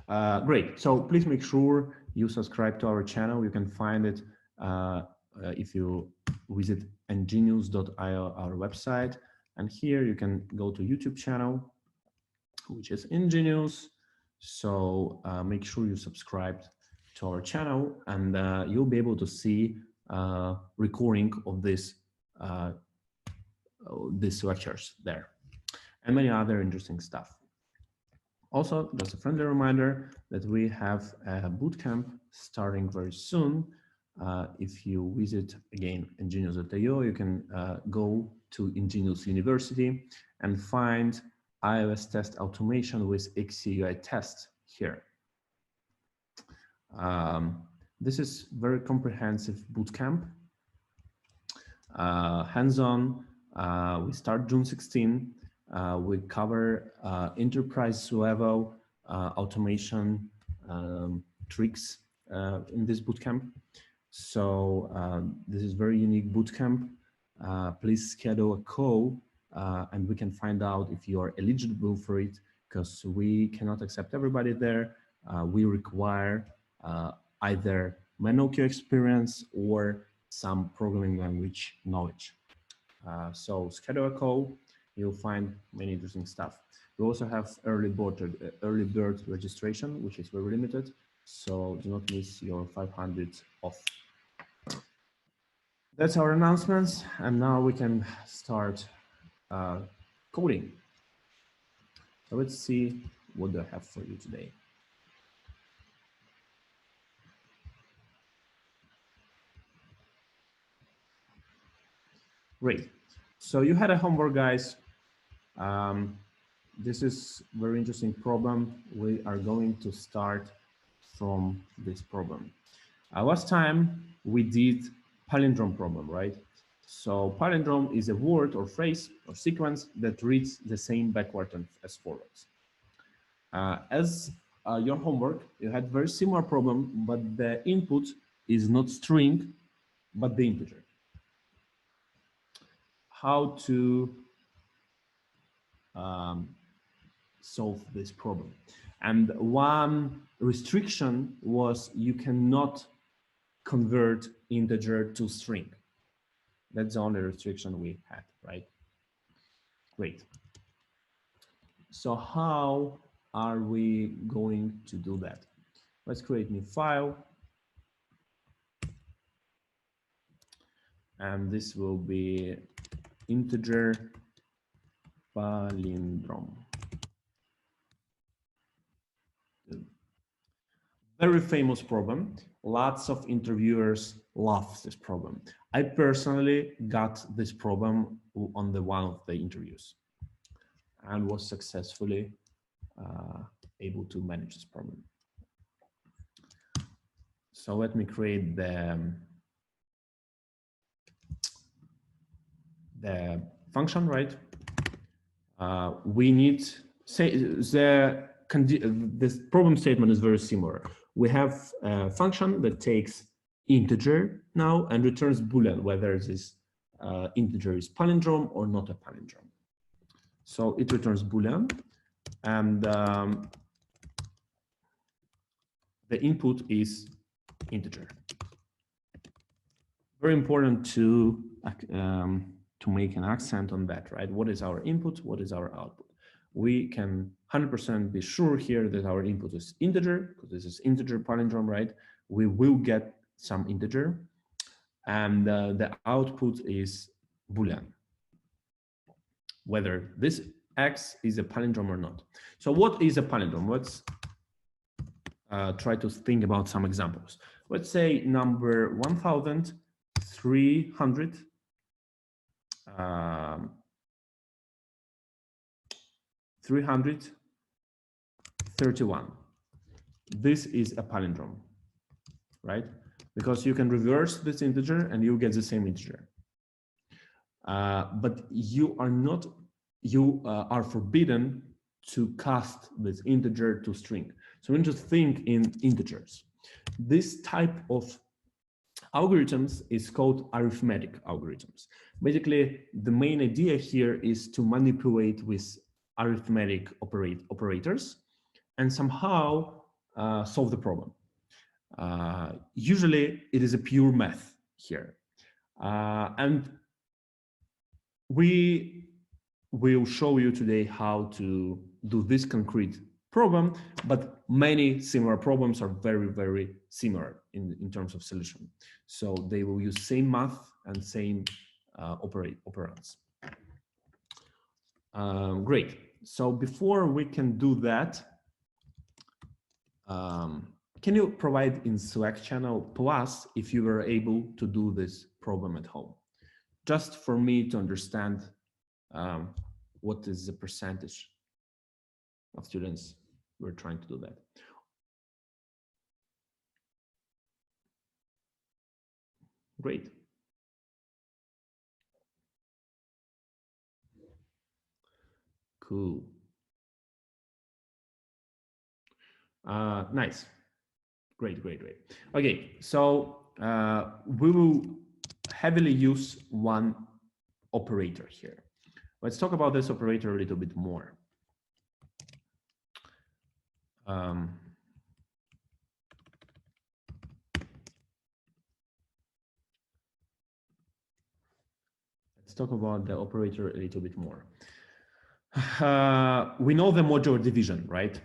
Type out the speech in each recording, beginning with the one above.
Great. So please make sure you subscribe to our channel. You can find it if you visit ingenious.io, our website. And here you can go to YouTube channel, which is Ingenious. So make sure you subscribe to our channel, and you'll be able to see recording of these lectures there, and many other interesting stuff. Also, just a friendly reminder that we have a bootcamp starting very soon. If you visit again ingenious.io, you can go to Ingenious University and find iOS test automation with XCUI test here. This is very comprehensive bootcamp, hands-on. We start June 16. We cover enterprise level automation tricks in this bootcamp. So this is very unique bootcamp. Please schedule a call and we can find out if you are eligible for it, because we cannot accept everybody there. We require either manual QA experience or some programming language knowledge. So schedule a call. You'll find many interesting stuff. We also have early bird registration, which is very limited. So do not miss your 500 off. That's our announcements. And now we can start coding. So let's see what I have for you today. Great. So you had a homework, guys. This is a very interesting problem. We are going to start from this problem. Last time we did palindrome problem, right? So palindrome is a word or phrase or sequence that reads the same backward as forwards. As your homework, you had very similar problem, but the input is not string, but the integer. How to solve this problem? And one restriction was you cannot convert integer to string. That's the only restriction we had, right? Great. So how are we going to do that? Let's create a new file. And this will be integer palindrome. Very famous problem. Lots of interviewers love this problem. I personally got this problem on one of the interviews and was successfully able to manage this problem. So let me create the function, right? We need, say, this problem statement is very similar. We have a function that takes integer now and returns Boolean, whether this integer is palindrome or not a palindrome. So it returns Boolean, and the input is integer. Very important to make an accent on that, right? What is our input? What is our output? We can 100% be sure here that our input is integer, because this is integer palindrome, right? We will get some integer, and the output is Boolean, whether this X is a palindrome or not. So what is a palindrome? Let's try to think about some examples. Let's say number 1300 331. This is a palindrome, right? Because you can reverse this integer and you get the same integer. But you are forbidden to cast this integer to string. So we need to think in integers. This type of algorithms is called arithmetic algorithms. Basically, the main idea here is to manipulate with arithmetic operators and somehow solve the problem. Usually it is a pure math here. And we will show you today how to do this concrete problem, but many similar problems are very, very similar in terms of solution. So they will use same math and same operands. Great. So before we can do that, can you provide in Slack channel plus if you were able to do this problem at home? Just for me to understand what is the percentage of students who are trying to do that. Great. Cool. Nice. Great, great, great. Okay, so we will heavily use one operator here. Let's talk about this operator a little bit more. Let's talk about the operator a little bit more. We know the modular division, right?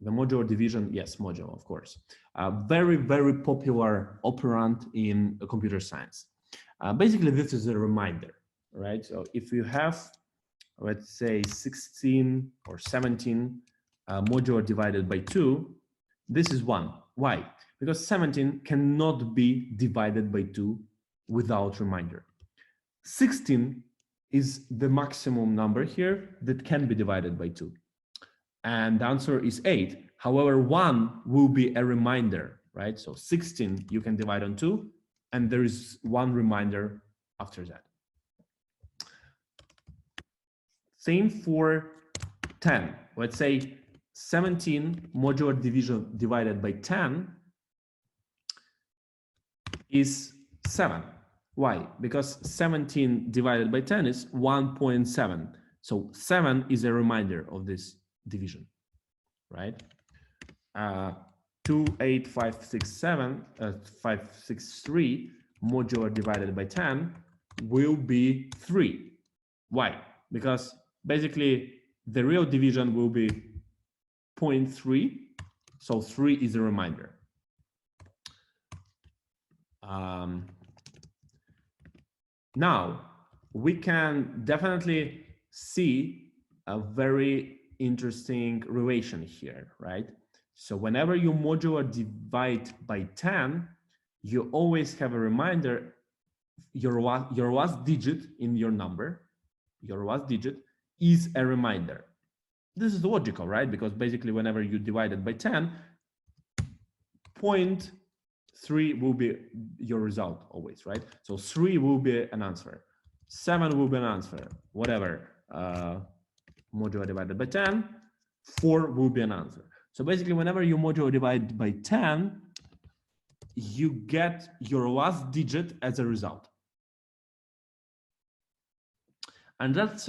The modular division, yes, modular, of course. Very, very popular operand in computer science. Basically, this is a reminder, right? So if you have, let's say, 16 or 17 modular divided by 2, this is 1. Why? Because 17 cannot be divided by 2 without reminder. 16 is the maximum number here that can be divided by 2. And the answer is 8. However, 1 will be a reminder, right? So 16 you can divide on 2, and there is 1 reminder after that. Same for 10. Let's say 17 modular division divided by 10 is 7. Why? Because 17 divided by 10 is 1.7. So 7 is a reminder of this division, right? 2, 8, 5, 6, 7, 5, 6, 3 modular divided by 10 will be 3. Why? Because basically the real division will be 0.3. So 3 is a reminder. Now we can definitely see a very interesting relation here, right? So whenever you modular divide by 10, you always have a reminder, your last digit in your number, your last digit is a reminder. This is logical, right? Because basically whenever you divide it by 10, 0.3 will be your result always, right? So 3 will be an answer, 7 will be an answer, whatever. Modular divided by 10, 4 will be an answer. So basically whenever you modular divide by 10, you get your last digit as a result. And that's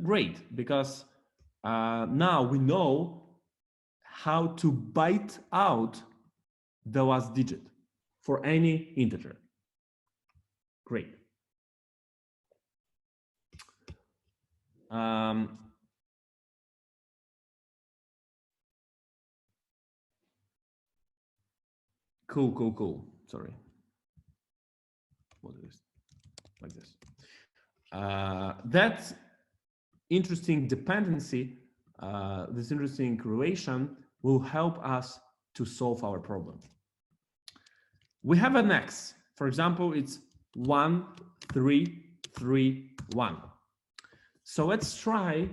great because now we know how to byte out the last digit for any integer. Great. Cool. Sorry. What is this? Like this. That interesting dependency, this interesting relation will help us to solve our problem. We have an X. For example, it's 1, 3, 3, 1. So let's try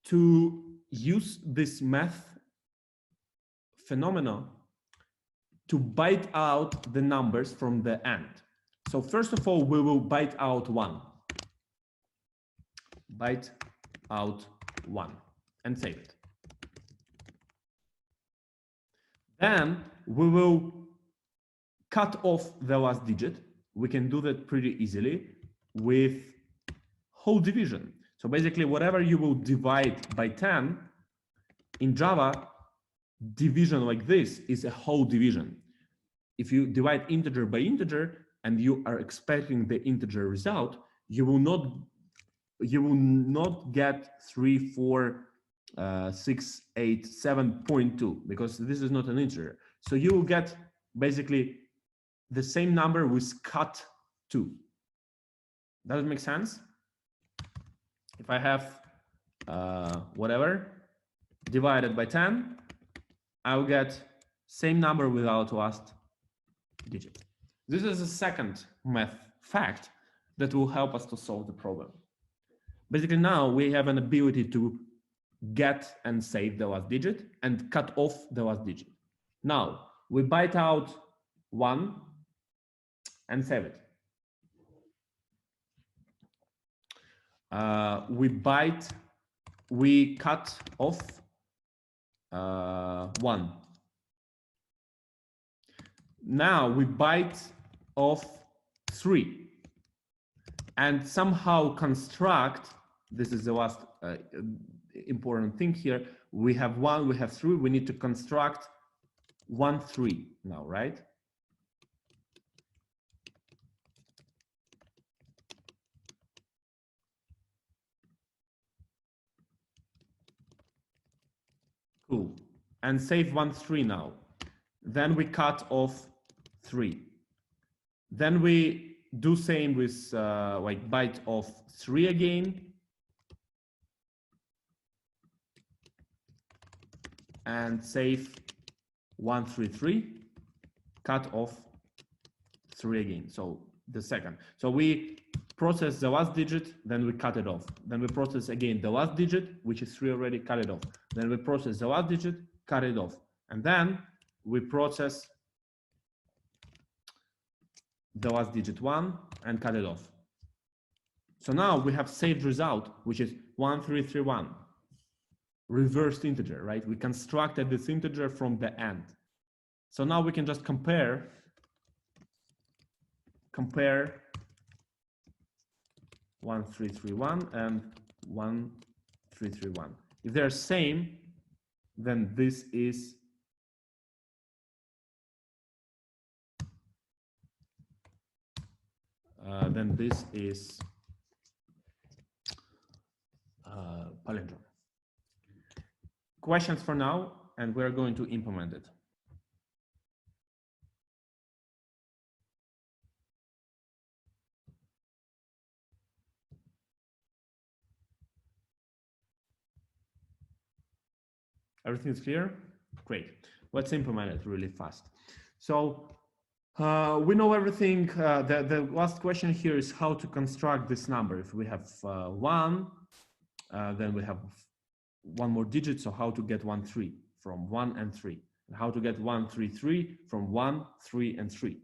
to use this math phenomenon to byte out the numbers from the end. So first of all, we will byte out 1. Byte out 1 and save it. Then we will cut off the last digit. We can do that pretty easily with whole division. So basically, whatever you will divide by 10, in Java, division like this is a whole division. If you divide integer by integer and you are expecting the integer result, you will not get 3, 4, 6, 8, 7.2 because this is not an integer. So you will get basically the same number with cut 2. Does it make sense? If I have whatever divided by 10, I'll get same number without last digit. This is a second math fact that will help us to solve the problem. Basically now we have an ability to get and save the last digit and cut off the last digit. Now we byte out 1 and save it. We cut off 1. Now we byte off 3 and somehow construct, this is the last important thing here, we have 1, we have 3, we need to construct 1, 3 now, right? Cool. And save 1, 3 now. Then we cut off 3. Then we do same with like byte off 3 again. And save 1, 3, 3, cut off 3 again. So the second. So we process the last digit, then we cut it off. Then we process again the last digit, which is 3 already, cut it off. Then we process the last digit, cut it off. And then we process the last digit 1 and cut it off. So now we have saved result, which is 1, 3, 3, 1. Reversed integer, right? We constructed this integer from the end. So now we can just compare 1, 3, 3, 1 and 1, 3, 3, 1. If they're same, then this is palindrome. Questions for now, and we're going to implement it. Everything's clear? Great. Let's implement it really fast. So we know everything. The last question here is how to construct this number. If we have 1, then we have 1 more digit. So how to get 1, 3 from 1 and 3, and how to get 1, 3, 3 from 1, 3, and 3,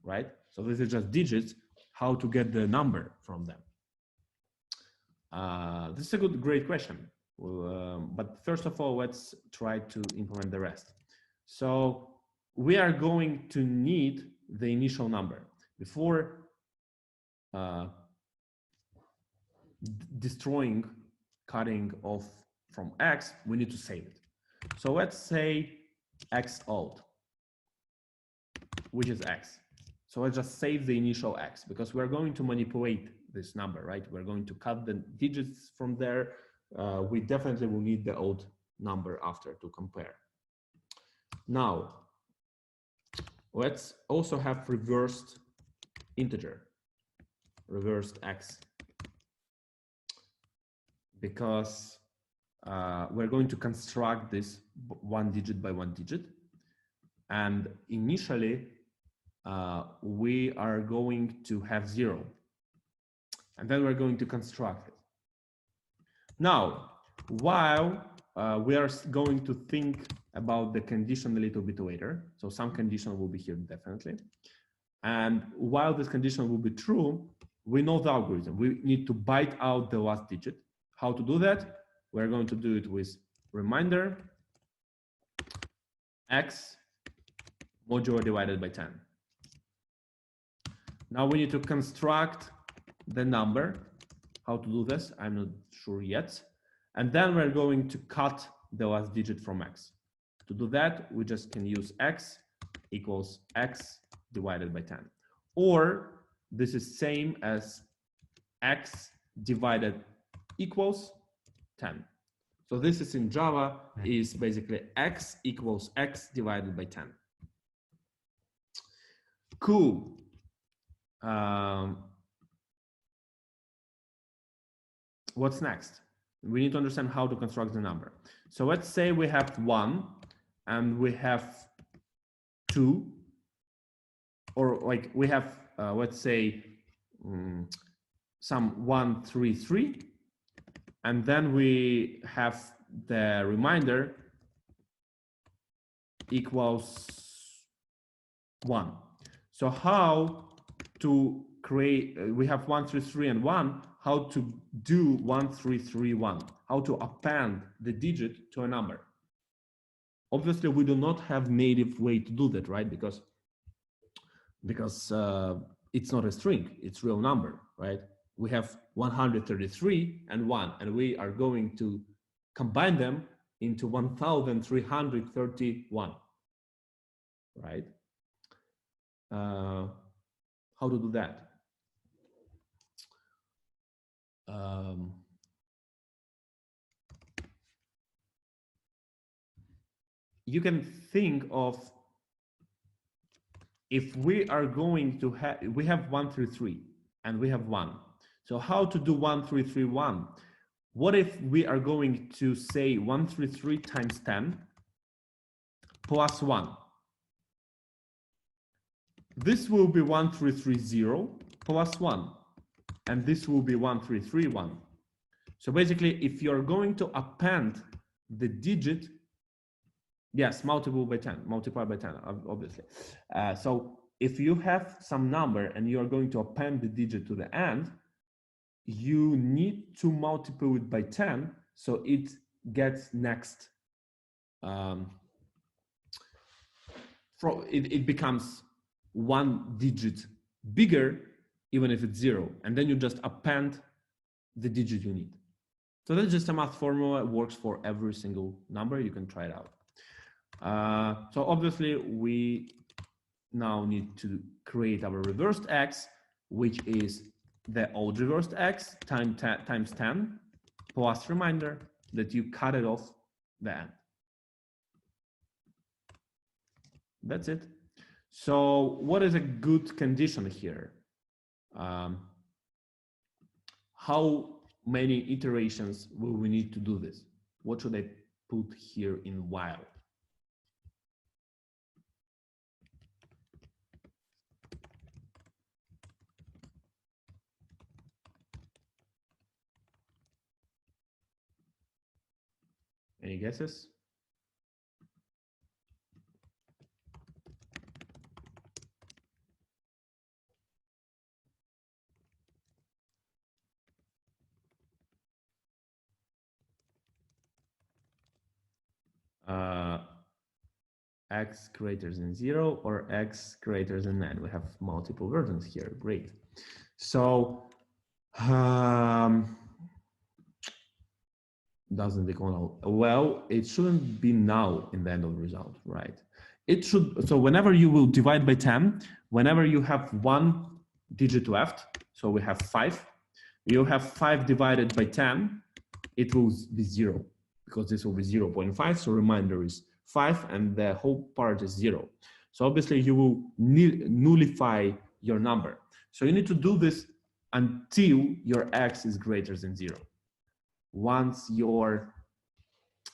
right? So this is just digits. How to get the number from them? This is a great question. But first of all, let's try to implement the rest. So we are going to need the initial number before destroying, cutting off from X. We need to save it. So let's say X alt, which is X. So let's just save the initial X because we're going to manipulate this number, right? We're going to cut the digits from there. We definitely will need the old number after to compare. Now, let's also have reversed integer, reversed X, because we're going to construct this 1 digit by 1 digit. And initially, we are going to have 0. And then we're going to construct it. Now, while we are going to think about the condition a little bit later, so some condition will be here definitely. And while this condition will be true, we know the algorithm. We need to byte out the last digit. How to do that? We're going to do it with reminder X modular divided by 10. Now we need to construct the number. How to do this? I'm not sure yet. And then we're going to cut the last digit from X To do that, we just can use x equals x divided by 10. Or this is same as x divided equals 10. So this is in Java is basically x equals x divided by 10. Cool. What's next? We need to understand how to construct the number. So let's say we have 1 and we have 2, or like we have, let's say, some 1, 3, 3, and then we have the remainder equals 1. So how to create, we have 1, 3, 3, and 1, how to do 1, 3, 3, 1, how to append the digit to a number. Obviously, we do not have native way to do that, right? Because it's not a string, it's real number, right? We have 133 and 1, and we are going to combine them into 1331, right? How to do that? You can think of, if we are going to have, we have 1 through 3 and we have 1. So how to do 1, 3, 3, 1? What if we are going to say 1 through 3 times 10 plus 1? This will be 1, 3, 3, 0 plus 1. And this will be 1, 3, 3, 1. So basically, if you're going to append the digit, yes, multiply by 10, obviously. So if you have some number and you're going to append the digit to the end, you need to multiply it by 10 so it gets next. It becomes one digit bigger, even if it's 0, and then you just append the digit you need. So that's just a math formula. It works for every single number. You can try it out. So obviously we now need to create our reversed x, which is the old reversed x times 10 plus reminder that you cut it off the end. That's it. So what is a good condition here? How many iterations will we need to do this? What should I put here in while? Any guesses? X greater than 0 or x greater than 9. We have multiple versions here. Great. So doesn't equal null. Well, it shouldn't be null in the end of the result, right? It should. So whenever you will divide by 10, whenever you have one digit left, so we have 5, you have 5 divided by 10, it will be 0, because this will be 0.5, so remainder is 5 and the whole part is 0. So obviously you will nullify your number. So you need to do this until your x is greater than 0. Once your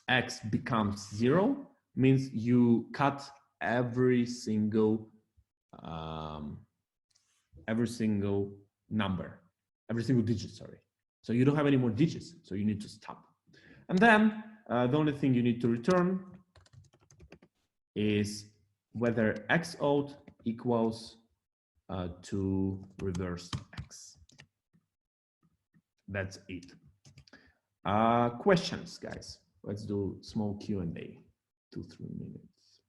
x becomes 0, means you cut every single number, every single digit, sorry. So you don't have any more digits, so you need to stop. And then the only thing you need to return is whether x out equals to reverse x. That's it. Questions, guys? Let's do small Q&A, 2-3 minutes.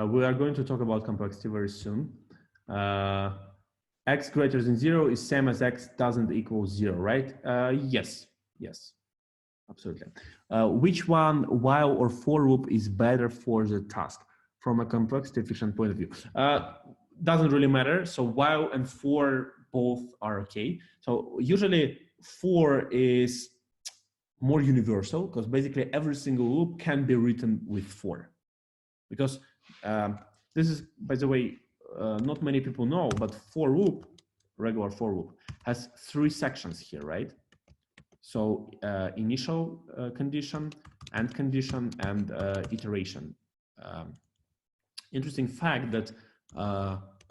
We are going to talk about complexity very soon. X greater than 0 is same as x doesn't equal 0, right? Yes, absolutely. Which one, while or for loop, is better for the task from a complexity efficient point of view? Doesn't really matter. So while and for both are okay. So usually for is more universal because basically every single loop can be written with for. Because this is, by the way, not many people know, but for loop, regular for loop, has 3 sections here, right? So initial condition, end condition, and iteration. Interesting fact that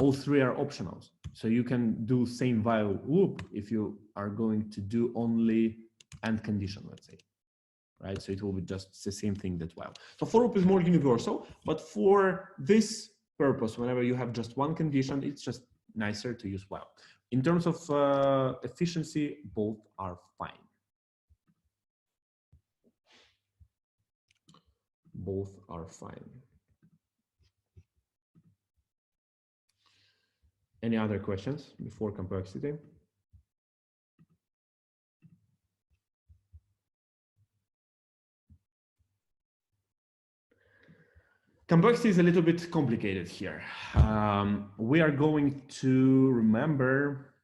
all 3 are optional. So you can do same while loop if you are going to do only end condition, let's say. Right, so it will be just the same thing that while. So for loop is more universal, but for this purpose, whenever you have just one condition, it's just nicer to use while. In terms of efficiency, both are fine. Both are fine. Any other questions before complexity? Complexity is a little bit complicated here. We are going to remember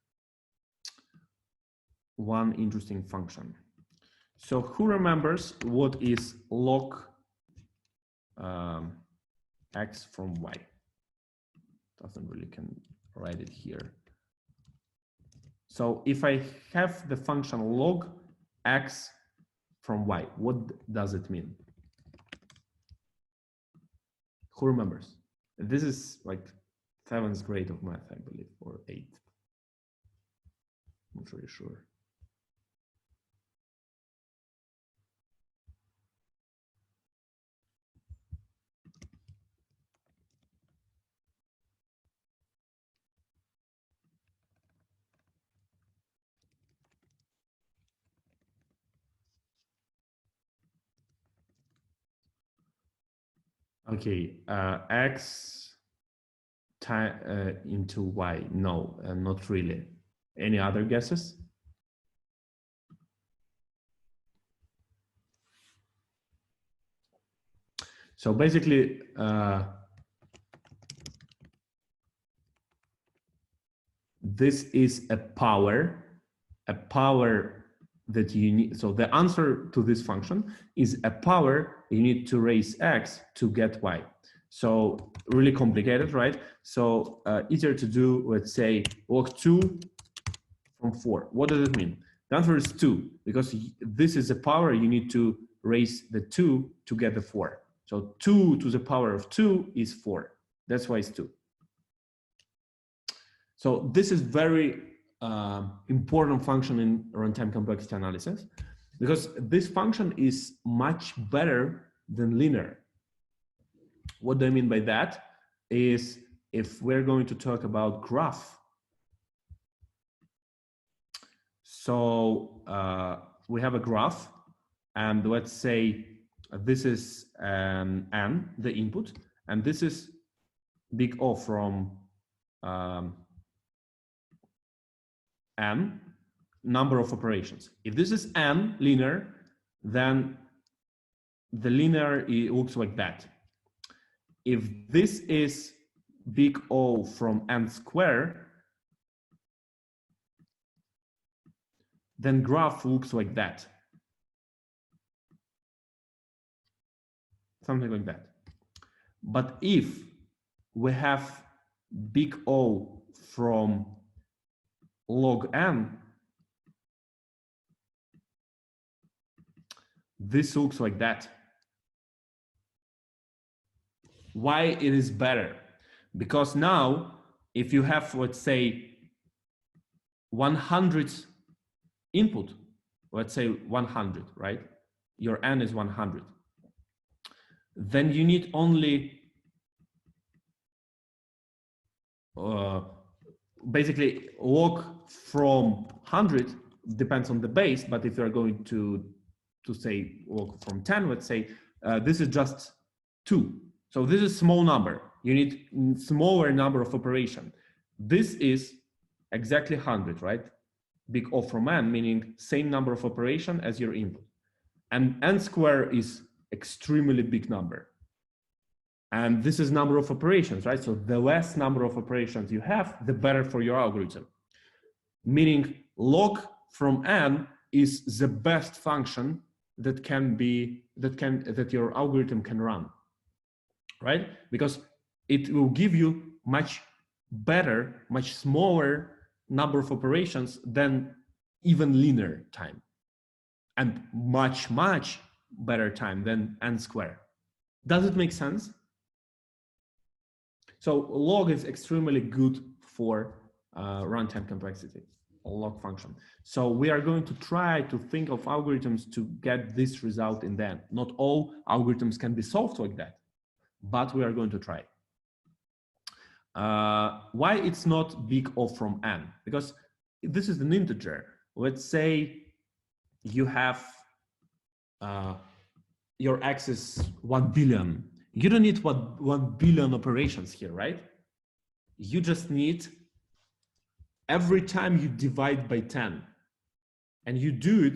one interesting function. So who remembers what is log x from y? Doesn't really can write it here. So if I have the function log x from y, what does it mean? Who remembers? This is like 7th grade of math, I believe, or 8th. I'm not really sure. Okay, x into y. No, not really. Any other guesses? So basically, this is a power that you need. So the answer to this function is a power you need to raise x to get y. So really complicated, right? So easier to do, let's say, log 2 from 4. What does it mean? The answer is 2, because this is a power you need to raise the 2 to get the 4. So 2 to the power of 2 is 4. That's why it's 2. So this is very important function in runtime complexity analysis, because this function is much better than linear. What do I mean by that? Is if we're going to talk about graph. So we have a graph, and let's say this is n, the input, and this is big O from n, number of operations. If this is n linear, then the linear, it looks like that. If this is big O from n square, then graph looks like that. Something like that. But if we have big O from log n, this looks like that. Why it is better? Because now, if you have, let's say, 100 input, let's say 100, right? Your n is 100. Then you need only basically log from 100, depends on the base, but if you're going to say log from 10, let's say, this is just 2. So this is a small number. You need smaller number of operation. This is exactly 100, right? Big O from n, meaning same number of operation as your input. And n square is extremely big number. And this is number of operations, right? So the less number of operations you have, the better for your algorithm. Meaning log from n is the best function that your algorithm can run, right? Because it will give you much better, much smaller number of operations than even linear time, and much better time than n squared. Does it make sense? So log is extremely good for runtime complexity, log function. So we are going to try to think of algorithms to get this result in the end. Not all algorithms can be solved like that, but we are going to try. Why it's not big O from n? Because this is an integer. Let's say you have your x is 1 billion. You don't need 1 billion operations here, right? You just need every time you divide by 10, and you do it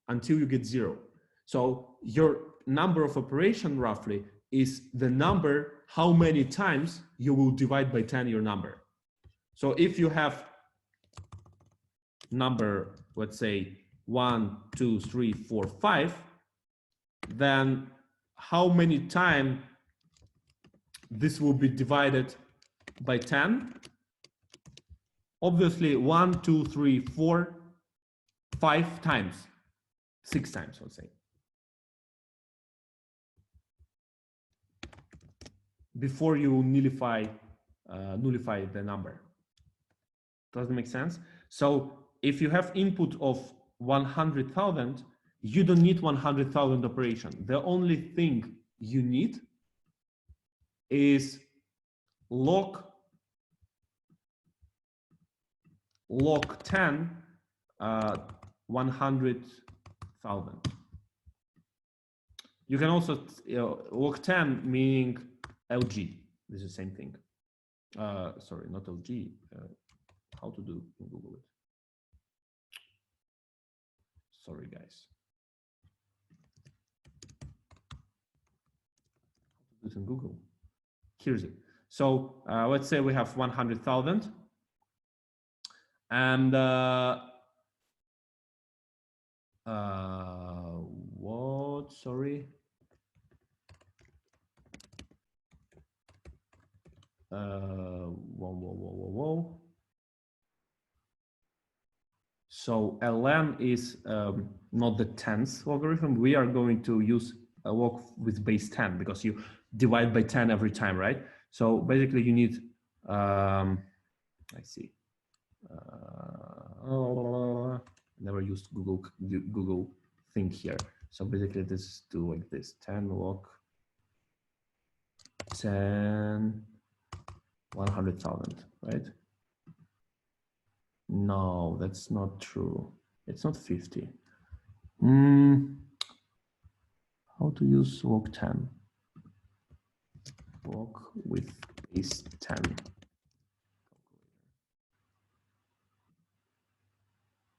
until you get 0. So your number of operation roughly is the number how many times you will divide by 10 your number. So if you have number, let's say 1, 2, 3, 4, 5, then how many times this will be divided by 10? Obviously 1, 2, 3, 4, 5 times, 6 times, let's say. Before you nullify the number. Does it make sense? So if you have input of 100,000, you don't need 100,000 operation. The only thing you need is log 10 100,000. You can also log 10 meaning LG. This is the same thing. Sorry, not LG. How to do in Google it? Sorry, guys. Do it in Google. Here's it. So let's say we have 100,000, and what? Sorry. Whoa. So ln is not the tens logarithm. We are going to use a log with base 10 because you divide by 10 every time, right? So basically you need, I see. Never used Google thing here. So basically this is do like this, 10 log 10 100,000, right? No, that's not true. It's not 50. How to use log 10? Log with base 10.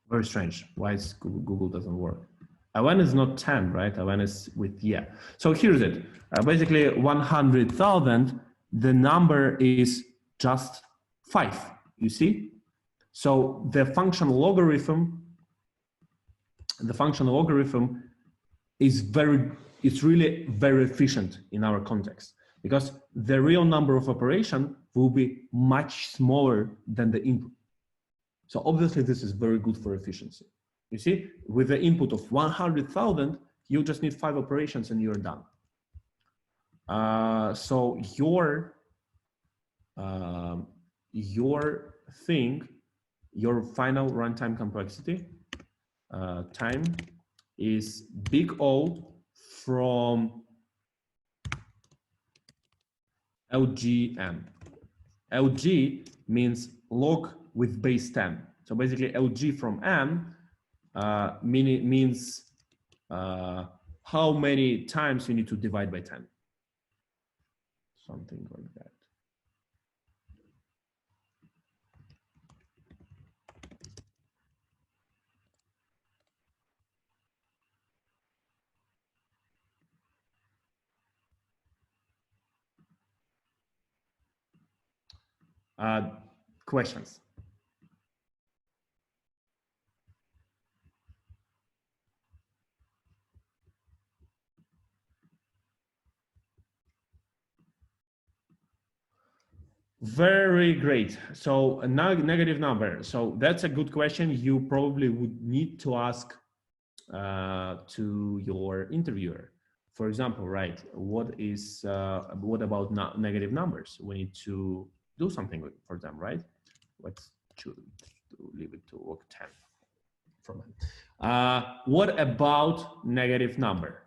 Very strange. Why is Google doesn't work? ln is not 10, right? ln is with yeah. So here's it. Basically 100,000. The number is just 5. You see? So the function logarithm is really very efficient in our context because the real number of operation will be much smaller than the input. So obviously this is very good for efficiency. You see, with the input of 100,000, you just need 5 operations and you're done. So your final runtime complexity time is big O from LGN. LG means log with base 10. So basically LG from n means how many times you need to divide by 10. Something like that. Questions? Very great. So a negative number. So that's a good question. You probably would need to ask to your interviewer. For example, right? What about negative numbers? We need to do something for them, right? Let's leave it to work 10 from it. What about negative number?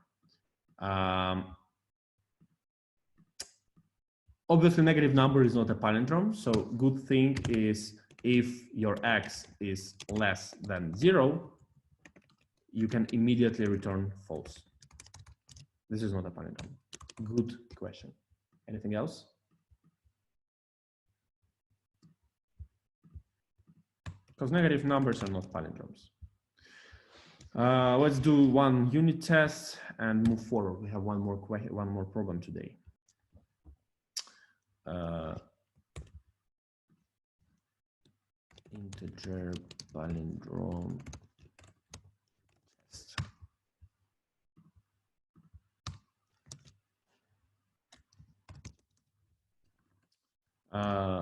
Obviously, negative number is not a palindrome. So good thing is if your x is less than 0, you can immediately return false. This is not a palindrome. Good question. Anything else? Because negative numbers are not palindromes. Let's do one unit test and move forward. We have one more problem today. Integer palindrome test.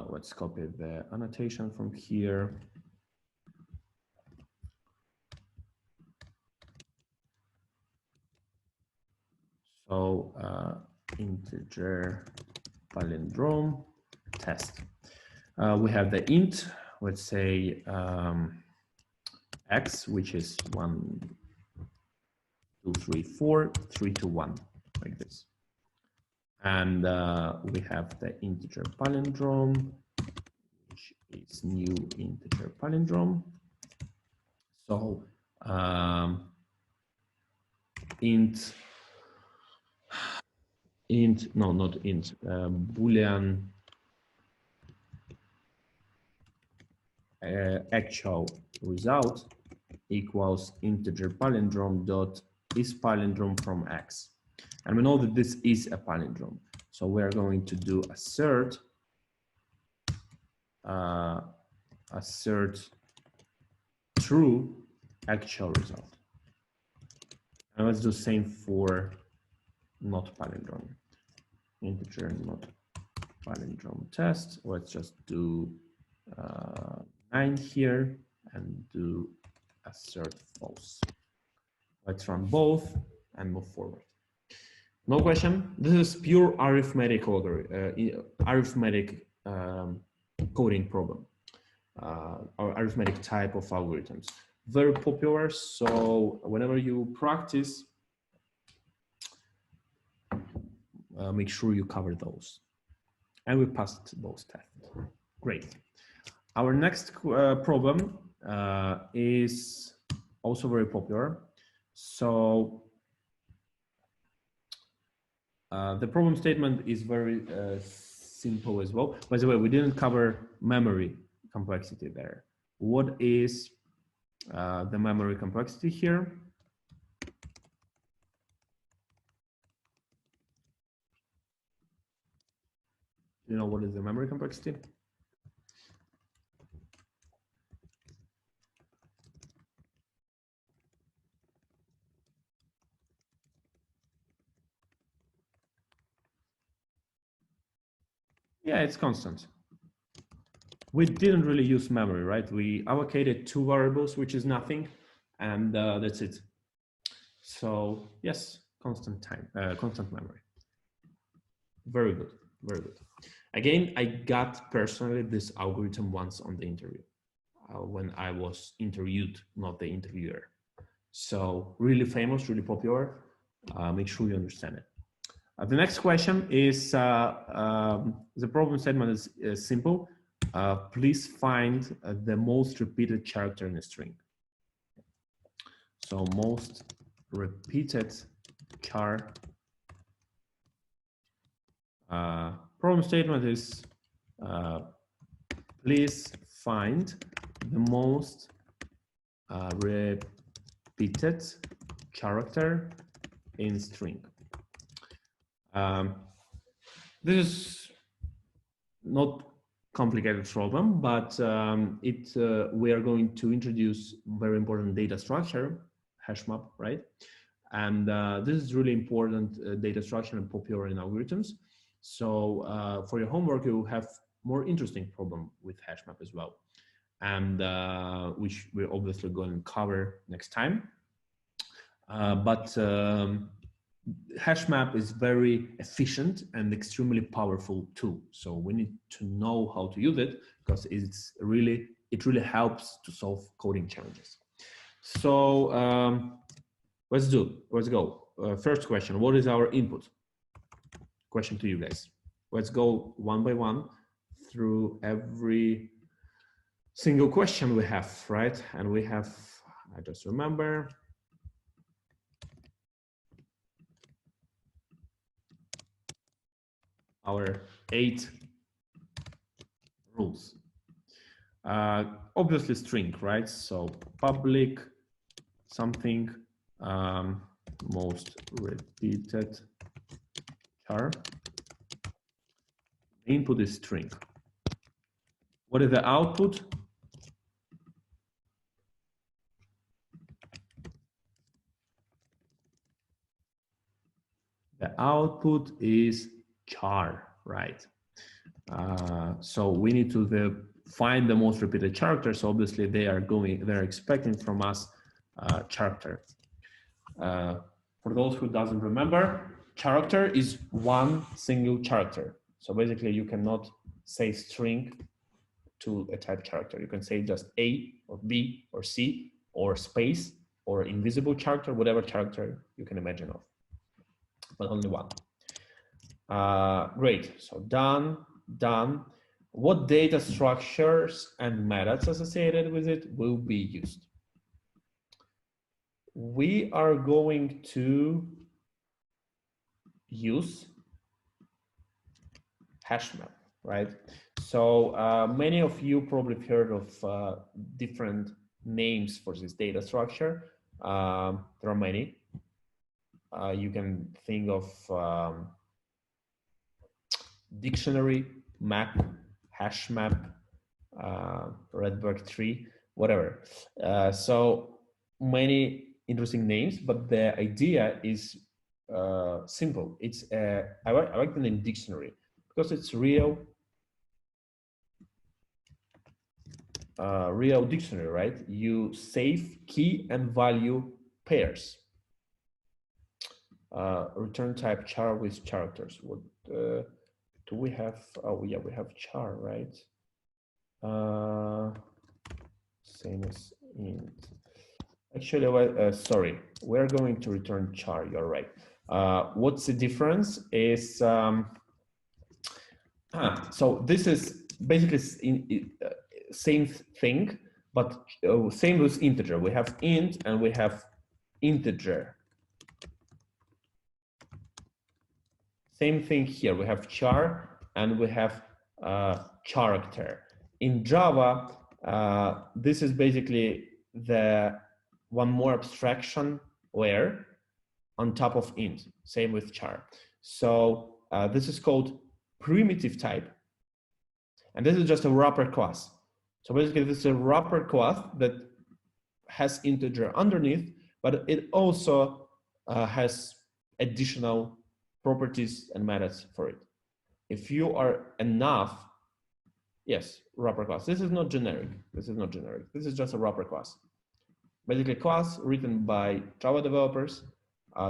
Let's copy the annotation from here. So integer palindrome test. We have the int, let's say x, which is 1, 2, 3, 4, 3 to 1, like this. And we have the integer palindrome, which is new integer palindrome. So Boolean actual result equals integer palindrome dot is palindrome from x. And we know that this is a palindrome. So we're going to do assert true actual result. And let's do same for not palindrome. Integer not palindrome test. Let's just do 9 here and do assert false. Let's run both and move forward. No question. This is pure arithmetic coding problem, or arithmetic type of algorithms. Very popular. So whenever you practice, make sure you cover those. And we passed those tests. Great. Our next problem is also very popular. So the problem statement is very simple as well. By the way, we didn't cover memory complexity there. What is the memory complexity here? You know what is the memory complexity? Yeah, it's constant. We didn't really use memory, right? We allocated 2 variables, which is nothing, and that's it. So yes, constant memory. Very good, very good. Again, I got personally this algorithm once on the interview when I was interviewed, not the interviewer. So really famous, really popular. Make sure you understand it. The next question is, the problem statement is simple. Please find the most repeated character in a string. So most repeated char. Problem statement is, please find the most repeated character in string. This is not complicated problem, but we are going to introduce very important data structure, hash map, right? And this is really important data structure and popular in algorithms. So for your homework, you have more interesting problem with hash map as well, and which we're obviously going to cover next time. But hash map is very efficient and extremely powerful tool. So we need to know how to use it because it really helps to solve coding challenges. So let's go. First question, what is our input? Question to you guys. Let's go one by one through every single question we have, right? And we have, I just remember, our 8 rules. Obviously string, right? So public something, most repeated char. Input is string. What is the output? The output is char, right? So we need to find the most repeated characters. So obviously they're expecting from us character. For those who doesn't remember, character is one single character. So basically you cannot say string to a type character. You can say just A or B or C or space or invisible character, whatever character you can imagine of, but only one. Great, so done. What data structures and methods associated with it will be used? We are going to use hash map, right? So many of you probably have heard of different names for this data structure. There are many. You can think of dictionary, map, hash map, Redberg tree, whatever. So many interesting names, but the idea is simple. It's I like the name dictionary because it's real dictionary, right? You save key and value pairs. Return type char with characters. What do we have? Oh yeah, we have char, right? Same as int. Actually, sorry, we're going to return char. You're right. What's the difference is so this is basically same thing, but same with integer. We have int and we have integer. Same thing here. We have char and we have character. In Java, this is basically the one more abstraction layer on top of int. Same with char. So this is called primitive type, and this is just a wrapper class. So basically, this is a wrapper class that has integer underneath, but it also has additional properties and methods for it. If you are enough, yes, wrapper class. This is not generic. This is not generic. This is just a wrapper class. Basically, a class written by Java developers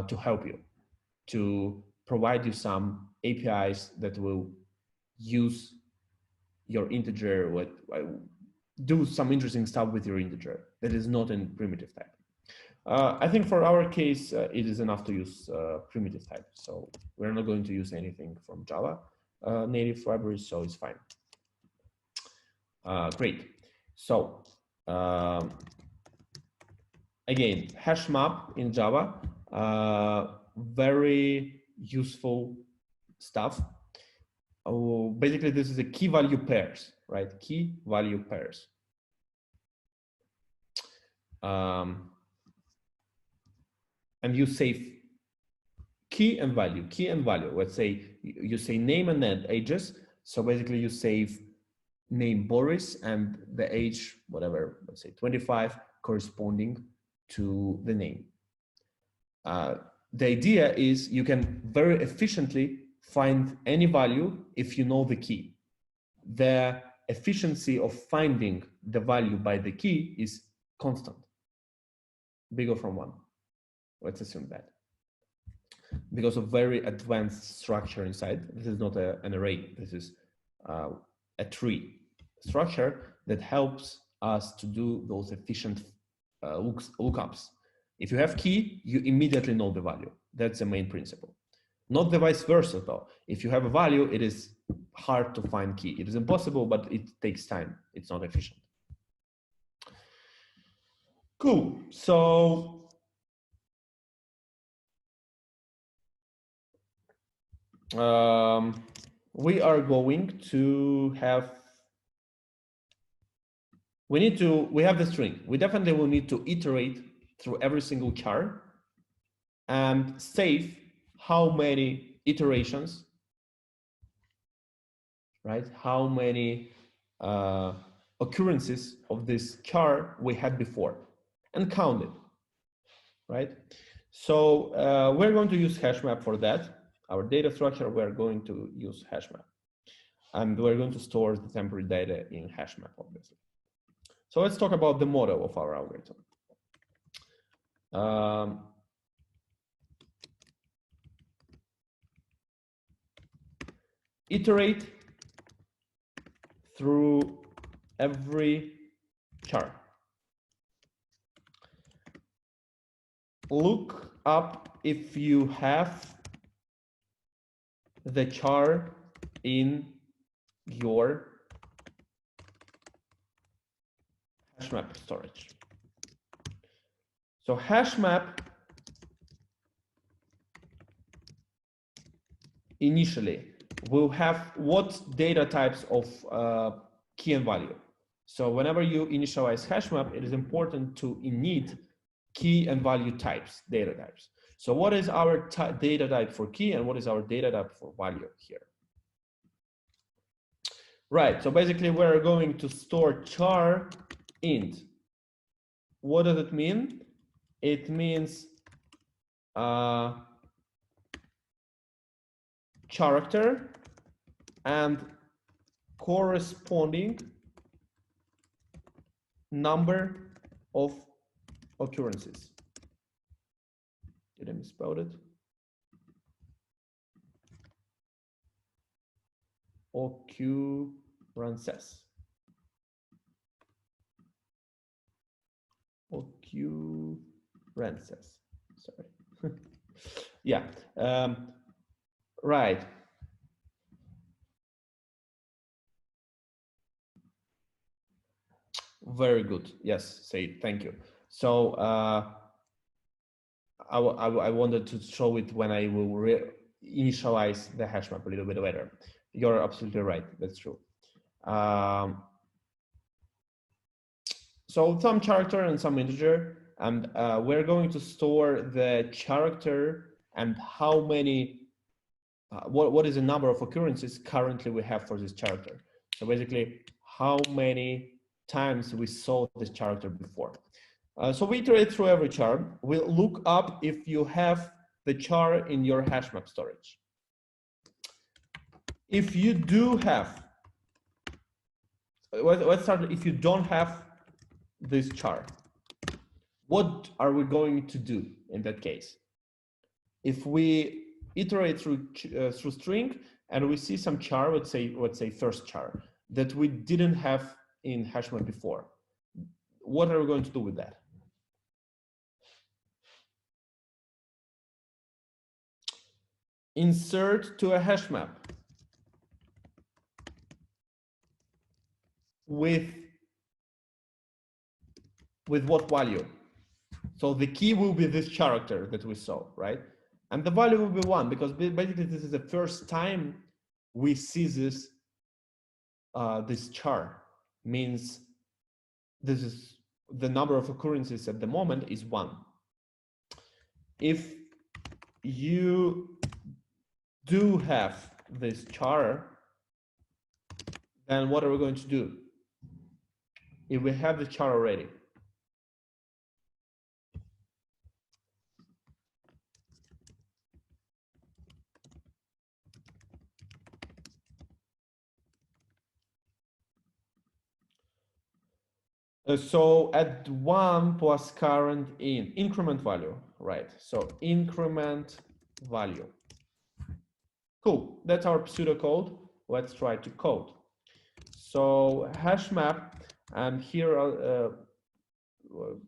to help you, to provide you some APIs that will use your integer, do some interesting stuff with your integer that is not in primitive type. I think for our case, it is enough to use primitive type. So we're not going to use anything from Java native libraries, so it's fine. Great. So again, hash map in Java, very useful stuff. Basically, this is a key value pairs, right? Key value pairs. And you save key and value, key and value. Let's say you say name and address. So basically you save name Boris and the age, whatever, let's say 25, corresponding to the name. The idea is you can very efficiently find any value if you know the key. The efficiency of finding the value by the key is constant, bigger from 1. Let's assume that. Because of very advanced structure inside. This is not an array, this is a tree structure that helps us to do those efficient lookups. If you have key, you immediately know the value. That's the main principle. Not the vice versa though. If you have a value, it is hard to find key. It is impossible, but it takes time. It's not efficient. Cool. So we are going to have, we have the string. We definitely will need to iterate through every single char and save how many iterations, right? How many occurrences of this char we had before and count it, right? So we're going to use hashmap for that. Our data structure, we're going to use hashmap. And we're going to store the temporary data in hashmap, obviously. So let's talk about the model of our algorithm. Iterate through every char. Look up if you have the char in your hashmap storage. So hashmap initially will have what data types of key and value. So whenever you initialize hashmap, it is important to init key and value types, data types. So what is our data type for key and what is our data type for value here? Right, so basically we're going to store char int. What does it mean? It means character and corresponding number of occurrences. Did I misspell it? Occurrences. Occurrences. Sorry. Yeah. Right. Very good. Yes, say thank you. So I wanted to show it when I will initialize the hashmap a little bit better. You're absolutely right. That's true. So some character and some integer, and we're going to store the character and how many, what is the number of occurrences currently we have for this character. So basically, how many times we saw this character before. So we iterate through every char. We'll look up if you have the char in your hashmap storage. If you do have, let's start, if you don't have this char, what are we going to do in that case? If we iterate through string and we see some char, let's say first char, that we didn't have in hashmap before, what are we going to do with that? Insert to a hashmap with what value? So the key will be this character that we saw, right? And the value will be 1 because basically this is the first time we see this this char. Means this is the number of occurrences at the moment is 1. If you do have this char, then what are we going to do? If we have the char already, so at 1 plus current in increment value, right? So increment value. Cool, that's our pseudocode. Let's try to code. So hash map, and here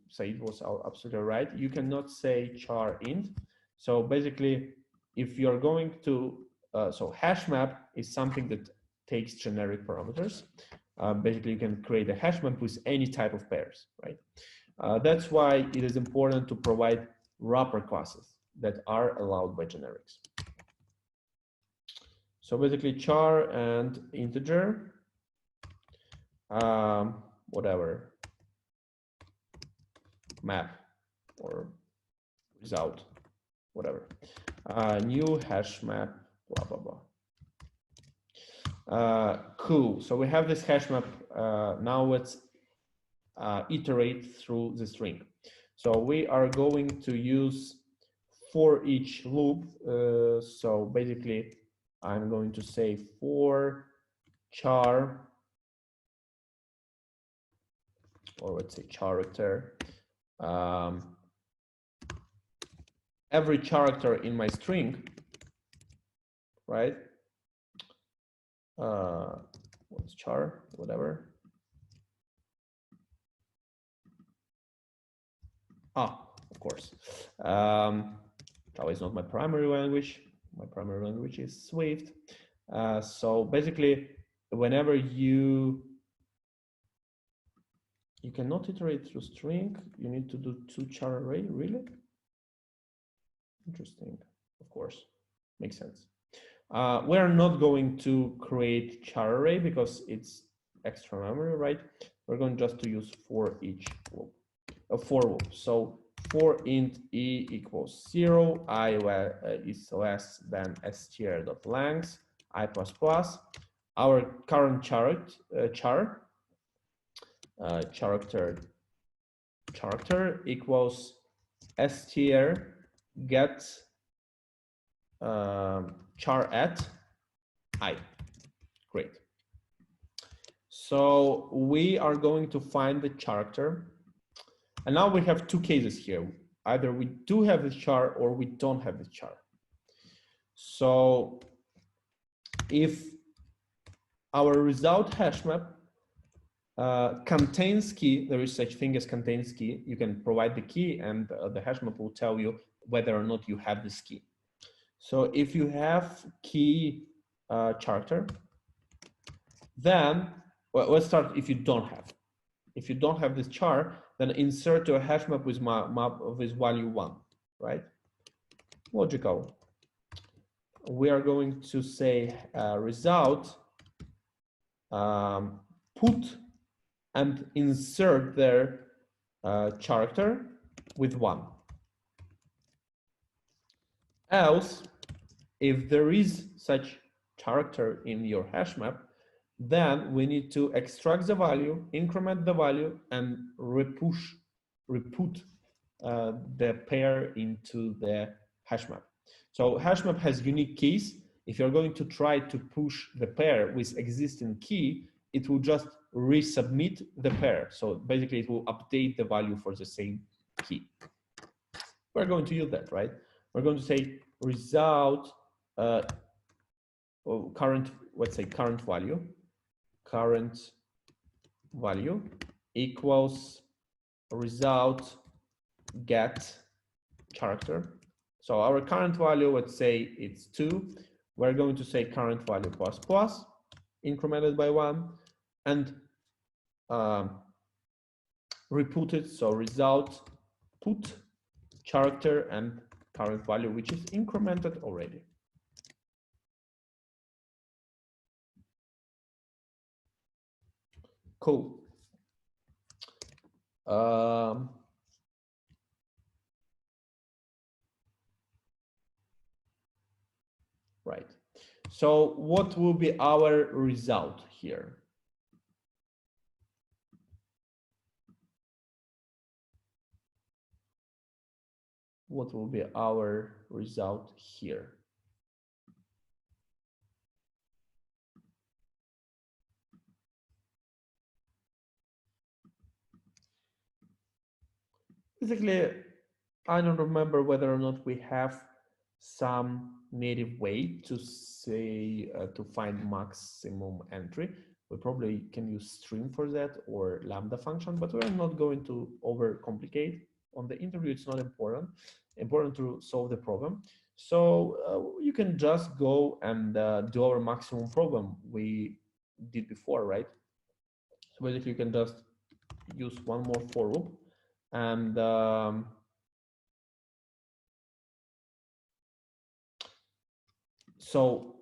say it was absolutely right. You cannot say char int. So basically, if you're going to, so hash map is something that takes generic parameters. Basically, you can create a hash map with any type of pairs, right? That's why it is important to provide wrapper classes that are allowed by generics. So basically, char and integer, whatever, map or result, whatever, new hash map, blah, blah, blah. Cool, so we have this hash map. Now let's iterate through the string. So we are going to use for each loop. So basically, I'm going to say for char, or let's say character, every character in my string, right? What's char, whatever. Of course. Java is not my primary language. My primary language is Swift. So basically, whenever you cannot iterate through string, you need to do two char array, really? Interesting, of course, makes sense. We're not going to create char array because it's extra memory, right? We're going just to use for each loop, a for loop. So for int e equals 0, I is less than str.length, I plus plus. Our current character equals str get char at I. Great. So we are going to find the character. And now we have two cases here. Either we do have the char or we don't have the char. So if our result hash map contains key, there is such thing as contains key, you can provide the key and the hash map will tell you whether or not you have this key. So if you have key character, then, well, let's start if you don't have. If you don't have this char, then insert to a hash map with value 1, right? Logical. We are going to say result, put and insert their character with 1. Else, if there is such character in your hash map, then we need to extract the value, increment the value, and reput the pair into the hash map. So hash map has unique keys. If you're going to try to push the pair with existing key, it will just resubmit the pair. So basically it will update the value for the same key. We're going to use that, right? We're going to say result current, let's say current value equals result get character. So our current value, let's say it's 2. We're going to say current value plus plus, incremented by 1, and reput it. So result put character and current value, which is incremented already. Cool. Right. So what will be our result here? what will be our result here. Basically, I don't remember whether or not we have some native way to say to find maximum entry. We probably can use string for that or lambda function, but we're not going to overcomplicate. On the interview, it's not important. Important to solve the problem. So you can just go and do our maximum problem we did before, right? So basically, you can just use one more for loop and so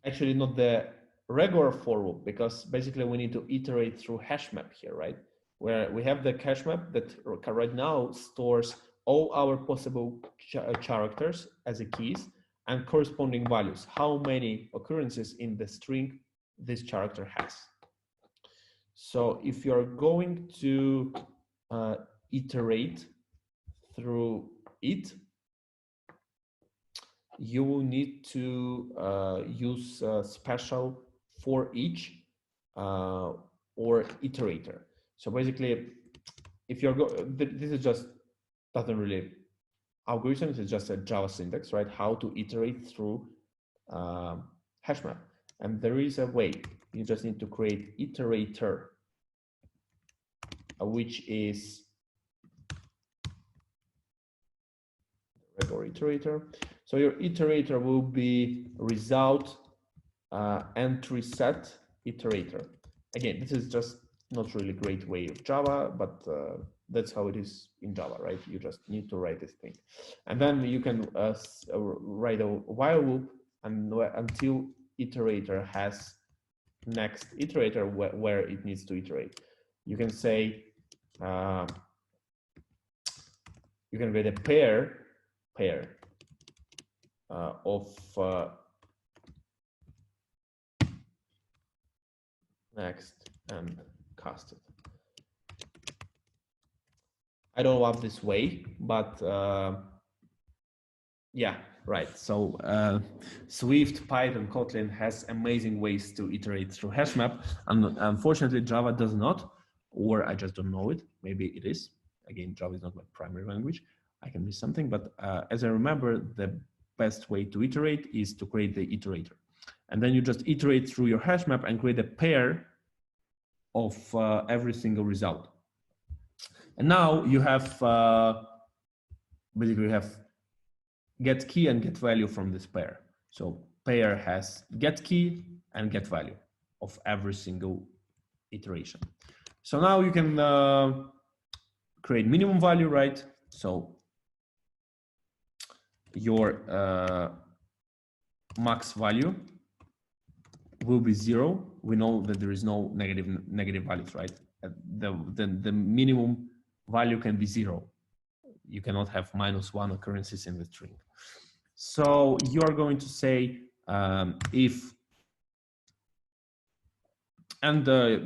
actually not the regular for loop, because basically we need to iterate through hash map here, right? Where we have the hash map that right now stores all our possible characters as a keys and corresponding values, how many occurrences in the string this character has. So if you're going to iterate through it, you will need to use special for each or iterator. So basically, if you're this is just doesn't really algorithms, it's just a Java syntax, right? How to iterate through hash map. And there is a way. You just need to create iterator, which is regular iterator. So your iterator will be result entry set iterator. Again, this is just not really great way of Java, but that's how it is in Java, right? You just need to write this thing. And then you can write a while loop and until iterator has next iterator where it needs to iterate. You can say, you can get a pair of next and casted. I don't love this way, but yeah, right. So Swift, Python, Kotlin has amazing ways to iterate through hash map, and unfortunately Java does not, or I just don't know it. Maybe it is. Again, Java is not my primary language. I can miss something, but as I remember, the best way to iterate is to create the iterator. And then you just iterate through your hash map and create a pair of every single result. And now you have, basically you have get key and get value from this pair. So pair has get key and get value of every single iteration. So now you can create minimum value, right? So your max value will be 0. We know that there is no negative values, right? The minimum value can be 0. You cannot have -1 occurrences in the string. So you are going to say if, and the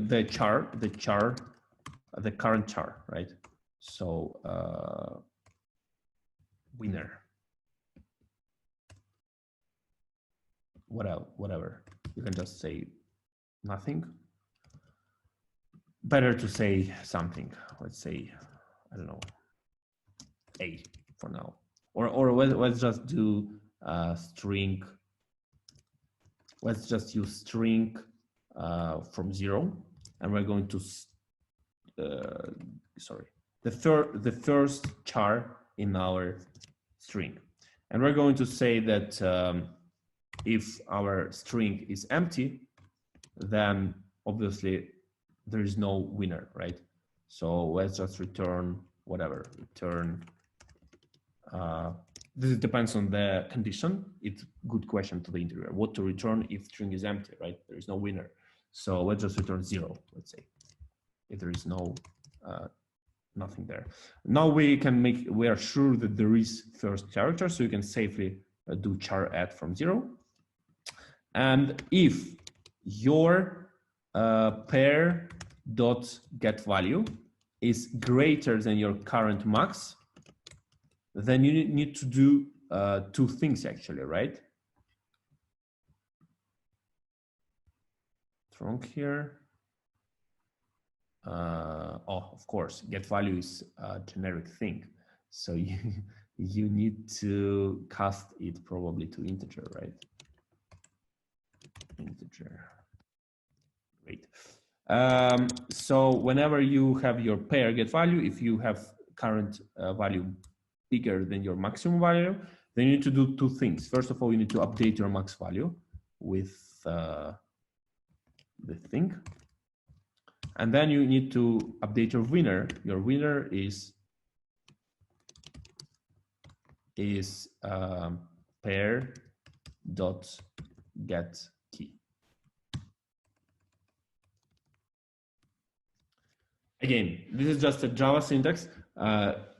current char, right? So winner, whatever. You can just say nothing. Better to say something. Let's say, I don't know, A for now. Or let's just do string. Let's just use string from 0, and we're going to sorry, the first char in our string, and we're going to say that if our string is empty, then obviously there is no winner, right? So let's just return whatever, return. This depends on the condition. It's a good question to the interviewer, what to return if string is empty, right? There is no winner. So let's just return 0, let's say, if there is no nothing there. Now we are sure that there is first character, so you can safely do char add from 0. And if your pair dot get value is greater than your current max, then you need to do two things actually, right? Trunk here. Oh, of course, get value is a generic thing. So you need to cast it probably to integer, right? Integer. Great. So whenever you have your pair get value, if you have current value bigger than your maximum value, then you need to do two things. First of all, you need to update your max value with the thing. And then you need to update your winner. Your winner is pair dot get key. Again, this is just a Java syntax.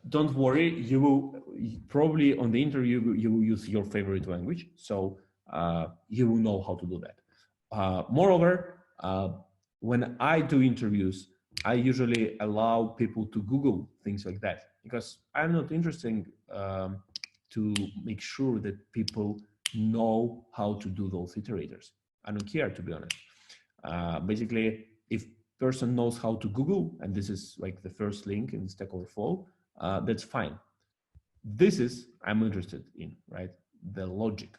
Don't worry, you will probably on the interview you will use your favorite language, so you will know how to do that. Moreover, when I do interviews, I usually allow people to Google things like that because I'm not interested to make sure that people know how to do those iterators. I don't care, to be honest. Basically, if person knows how to Google, and this is like the first link in Stack Overflow, that's fine. This is I'm interested in, right? The logic.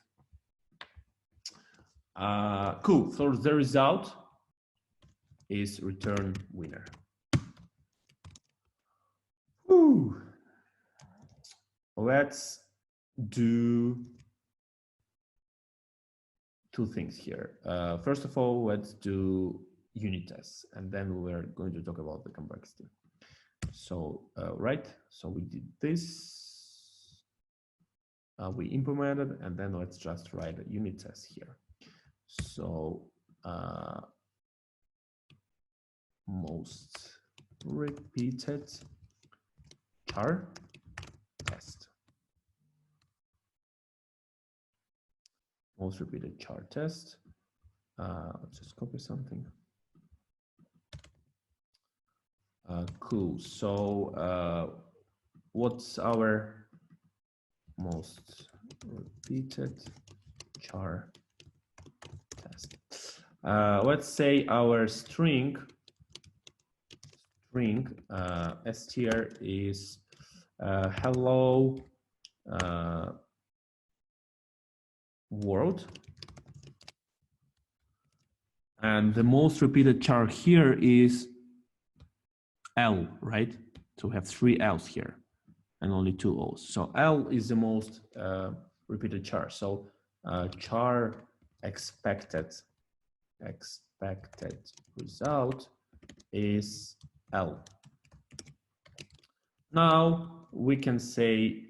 Cool. So the result is return winner. Whew. Let's do two things here. First of all, let's do unit tests, and then we're going to talk about the complexity. So, right, so we did this, we implemented, and then let's just write a unit test here. So, most repeated char test. Most repeated char test. Let's just copy something. Cool. So what's our most repeated char test? Let's say our string str is hello world, and the most repeated char here is L, right? So we have 3 L's here and only 2 O's. So L is the most repeated char. So char expected result is L. Now we can say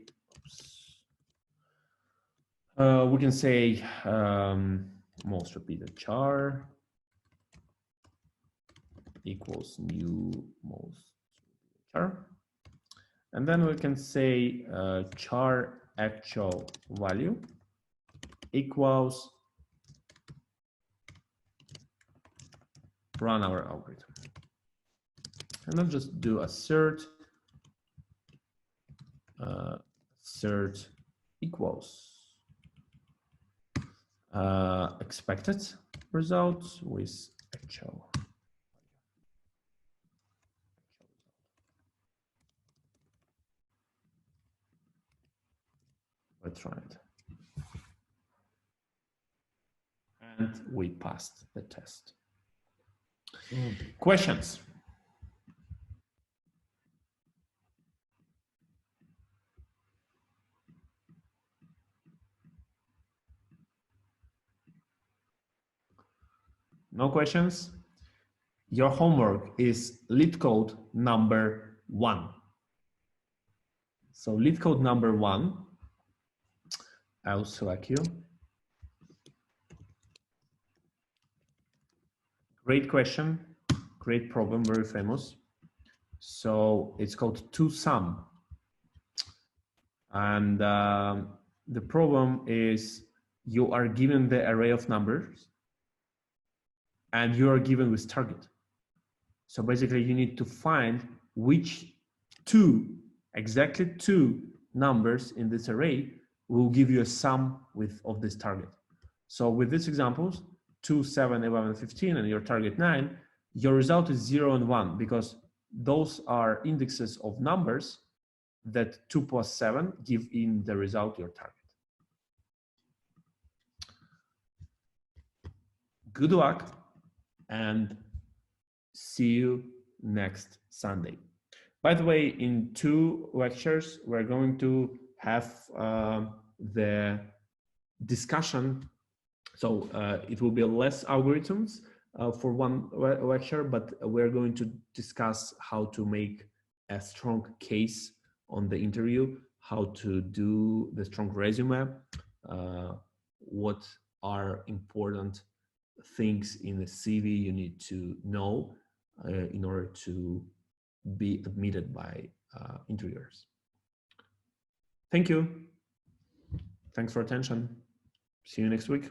most repeated char equals new most char, and then we can say char actual value equals run our algorithm, and then just do assert assert equals expected result with actual. Let's run it. And we passed the test. Questions? No questions? Your homework is lead code number 1. So lead code number 1, I'll select you. Great question, great problem, very famous. So it's called toSum. And the problem is you are given the array of numbers and you are given with target. So basically you need to find which exactly two numbers in this array will give you a sum of this target. So with these examples, 2, 7, 11, 15, and your target 9, your result is 0 and 1 because those are indexes of numbers that 2 plus 7 give in the result your target. Good luck and see you next Sunday. By the way, in 2 lectures, we're going to have the discussion. So it will be less algorithms for one lecture, but we're going to discuss how to make a strong case on the interview, how to do the strong resume, what are important things in the CV you need to know in order to be admitted by interviewers. Thank you. Thanks for attention. See you next week.